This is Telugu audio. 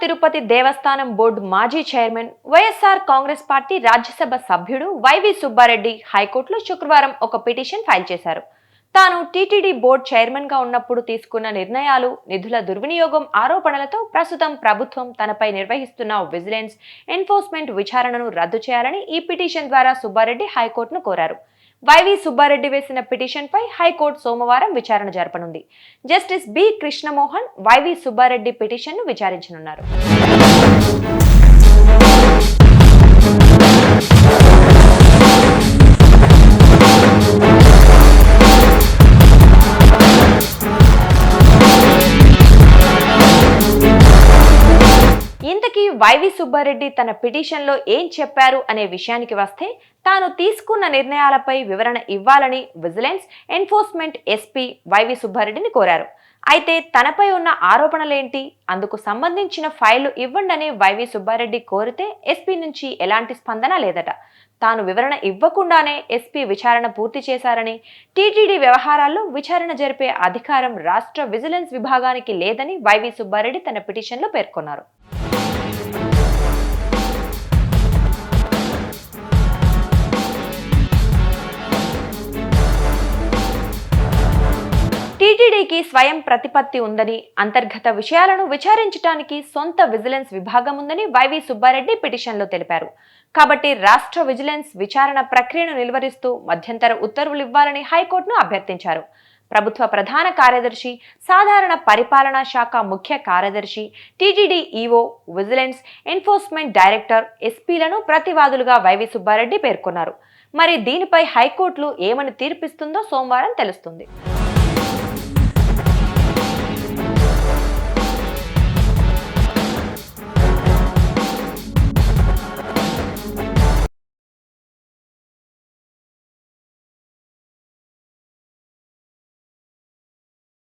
తిరుపతి దేవస్థానం బోర్డు మాజీ చైర్మన్ వైఎస్ఆర్ కాంగ్రెస్ పార్టీ రాజ్యసభ సభ్యుడు వైవి సుబ్బారెడ్డి హైకోర్టులో శుక్రవారం ఒక పిటిషన్ ఫైల్ చేశారు. తాను టీటీడీ బోర్డు చైర్మన్ గా ఉన్నప్పుడు తీసుకున్న నిర్ణయాలు, నిధుల దుర్వినియోగం ఆరోపణలతో ప్రస్తుతం ప్రభుత్వం తనపై నిర్వహిస్తున్న విజిలెన్స్, ఎన్ఫోర్స్మెంట్ విచారణను రద్దు చేయాలని ఈ పిటిషన్ ద్వారా సుబ్బారెడ్డి హైకోర్టును కోరారు. వైవి సుబ్బారెడ్డి వేసిన పిటిషన్ పై హైకోర్టు సోమవారం విచారణ జరపనుంది. Justice B Krishnamohan YV Subbareddy పిటిషన్ను విచారించనున్నారు. ఇంతకీ వైవి సుబ్బారెడ్డి తన పిటిషన్లో ఏం చెప్పారు అనే విషయానికి వస్తే, తాను తీసుకున్న నిర్ణయాలపై వివరణ ఇవ్వాలని విజిలెన్స్, ఎన్ఫోర్స్మెంట్ ఎస్పీ వైవి సుబ్బారెడ్డిని కోరారు. అయితే తనపై ఉన్న ఆరోపణలేంటి, అందుకు సంబంధించిన ఫైళ్లు ఇవ్వండని వైవి సుబ్బారెడ్డి కోరితే ఎస్పీ నుంచి ఎలాంటి స్పందన లేదట. తాను వివరణ ఇవ్వకుండానే ఎస్పీ విచారణ పూర్తి చేశారని, టీటీడీ వ్యవహారాల్లో విచారణ జరిపే అధికారం రాష్ట్ర విజిలెన్స్ విభాగానికి లేదని వైవి సుబ్బారెడ్డి తన పిటిషన్లో పేర్కొన్నారు. టీటీడీకి స్వయం ప్రతిపత్తి ఉందని, అంతర్గత విషయాలను విచారించడానికి సొంత విజిలెన్స్ విభాగం ఉందని వైవి సుబ్బారెడ్డి పిటిషన్లో తెలిపారు. కాబట్టి రాష్ట్ర విజిలెన్స్ విచారణ ప్రక్రియను నిలువరిస్తూ మధ్యంతర ఉత్తర్వులు ఇవ్వాలని హైకోర్టును అభ్యర్థించారు. ప్రభుత్వ ప్రధాన కార్యదర్శి, సాధారణ పరిపాలనా శాఖ ముఖ్య కార్యదర్శి, TTD EO, vigilance, enforcement director, ఎస్పీలను ప్రతివాదులుగా వైవి సుబ్బారెడ్డి పేర్కొన్నారు. మరి దీనిపై హైకోర్టులు ఏమని తీర్పిస్తుందో సోమవారం తెలుస్తుంది.